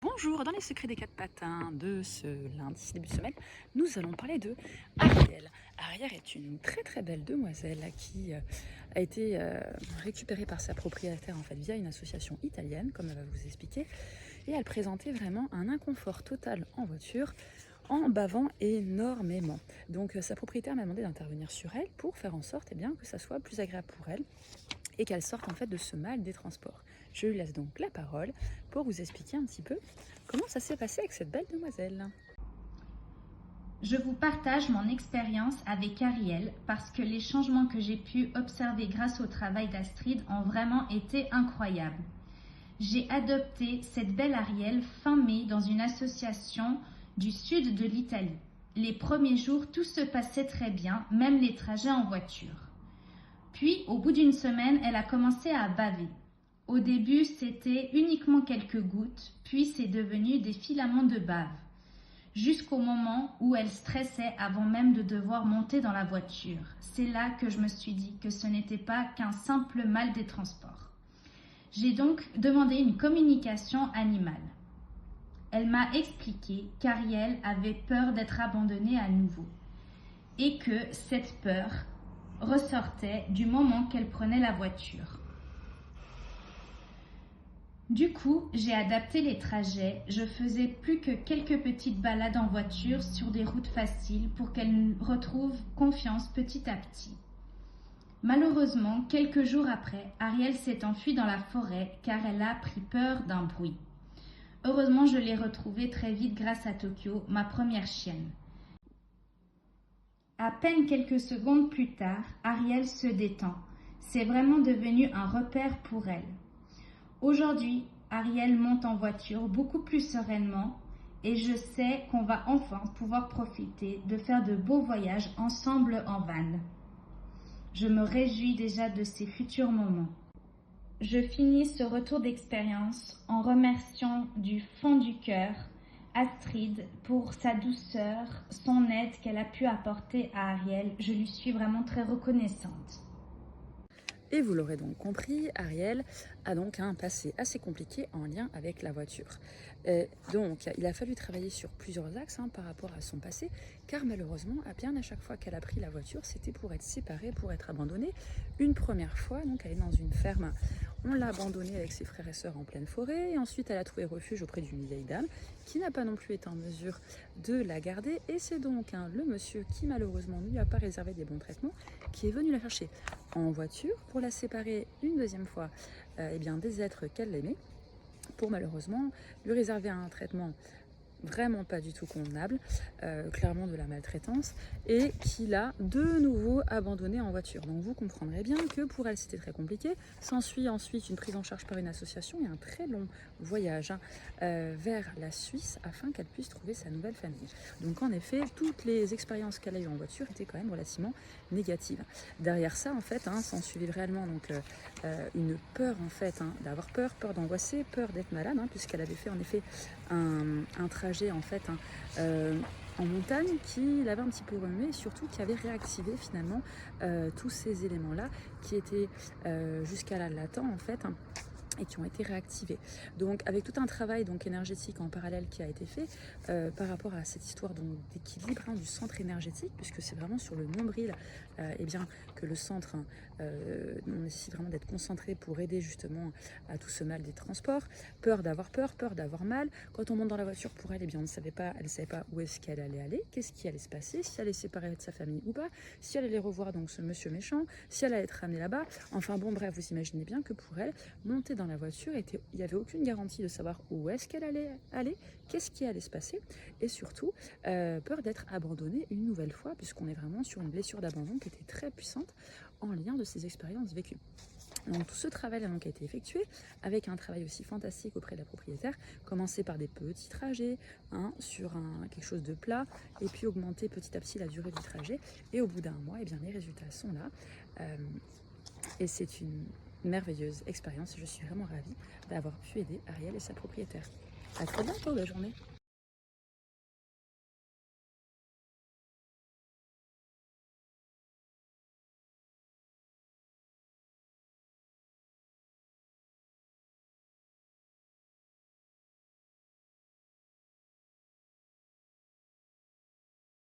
Bonjour, dans les secrets des quatre patins de ce lundi, début de semaine, nous allons parler de Ariel. Ariel est une très très belle demoiselle qui a été récupérée par sa propriétaire en fait via une association italienne, comme elle va vous expliquer, et elle présentait vraiment un inconfort total en voiture, en bavant énormément. Donc sa propriétaire m'a demandé d'intervenir sur elle pour faire en sorte que ça soit plus agréable pour elle et qu'elle sorte en fait de ce mal des transports. Je lui laisse donc la parole pour vous expliquer un petit peu comment ça s'est passé avec cette belle demoiselle. Je vous partage mon expérience avec Ariel parce que les changements que j'ai pu observer grâce au travail d'Astrid ont vraiment été incroyables. J'ai adopté cette belle Ariel fin mai dans une association du sud de l'Italie. Les premiers jours, tout se passait très bien, même les trajets en voiture. Puis, au bout d'une semaine, elle a commencé à baver. Au début, c'était uniquement quelques gouttes, puis c'est devenu des filaments de bave. Jusqu'au moment où elle stressait avant même de devoir monter dans la voiture. C'est là que je me suis dit que ce n'était pas qu'un simple mal des transports. J'ai donc demandé une communication animale. Elle m'a expliqué qu'Ariel avait peur d'être abandonnée à nouveau et que cette peur ressortait du moment qu'elle prenait la voiture. Du coup, j'ai adapté les trajets, je faisais plus que quelques petites balades en voiture sur des routes faciles pour qu'elle retrouve confiance petit à petit. Malheureusement, quelques jours après, Ariel s'est enfuie dans la forêt car elle a pris peur d'un bruit. Heureusement, je l'ai retrouvée très vite grâce à Tokyo, ma première chienne. À peine quelques secondes plus tard, Ariel se détend. C'est vraiment devenu un repère pour elle. Aujourd'hui, Ariel monte en voiture beaucoup plus sereinement et je sais qu'on va enfin pouvoir profiter de faire de beaux voyages ensemble en van. Je me réjouis déjà de ces futurs moments. Je finis ce retour d'expérience en remerciant du fond du cœur Astrid pour sa douceur, son aide qu'elle a pu apporter à Ariel. Je lui suis vraiment très reconnaissante. Et vous l'aurez donc compris, Ariel a donc un passé assez compliqué en lien avec la voiture. Donc il a fallu travailler sur plusieurs axes par rapport à son passé, car malheureusement, bien à chaque fois qu'elle a pris la voiture, c'était pour être séparée, pour être abandonnée. Une première fois, donc elle est dans une ferme, on l'a abandonnée avec ses frères et sœurs en pleine forêt, et ensuite elle a trouvé refuge auprès d'une vieille dame qui n'a pas non plus été en mesure de la garder, et c'est donc le monsieur qui malheureusement ne lui a pas réservé des bons traitements qui est venu la chercher en voiture pour la séparer une deuxième fois des êtres qu'elle aimait, pour malheureusement lui réserver un traitement vraiment pas du tout convenable, clairement de la maltraitance, et qui l'a de nouveau abandonnée en voiture. Donc vous comprendrez bien que pour elle c'était très compliqué. S'ensuit ensuite une prise en charge par une association et un très long voyage vers la Suisse afin qu'elle puisse trouver sa nouvelle famille. Donc en effet, toutes les expériences qu'elle a eues en voiture étaient quand même relativement négatives. Derrière ça en fait, s'en suivait réellement donc une peur en fait, d'avoir peur d'angoisser, peur d'être malade, puisqu'elle avait fait en effet un trajet en fait en montagne qui l'avait un petit peu remué et surtout qui avait réactivé finalement tous ces éléments là qui étaient jusqu'à là latents en fait, et qui ont été réactivés. Donc avec tout un travail donc énergétique en parallèle qui a été fait par rapport à cette histoire d'équilibre du centre énergétique, puisque c'est vraiment sur le nombril que le centre on nécessite vraiment d'être concentré pour aider justement à tout ce mal des transports. Peur d'avoir mal. Quand on monte dans la voiture pour elle, elle ne savait pas où est-ce qu'elle allait aller, qu'est-ce qui allait se passer, si elle allait se séparer de sa famille ou pas, si elle allait revoir donc ce monsieur méchant, si elle allait être ramenée là-bas. Enfin bon bref, vous imaginez bien que pour elle, monter dans la voiture, il n'y avait aucune garantie de savoir où est-ce qu'elle allait aller, qu'est-ce qui allait se passer, et surtout peur d'être abandonnée une nouvelle fois, puisqu'on est vraiment sur une blessure d'abandon qui était très puissante en lien de ces expériences vécues. Donc tout ce travail a donc été effectué avec un travail aussi fantastique auprès de la propriétaire, commencer par des petits trajets sur quelque chose de plat, et puis augmenter petit à petit la durée du trajet, et au bout d'un mois, les résultats sont là, et c'est une merveilleuse expérience. Je suis vraiment ravie d'avoir pu aider Ariel et sa propriétaire. À très bientôt, la journée.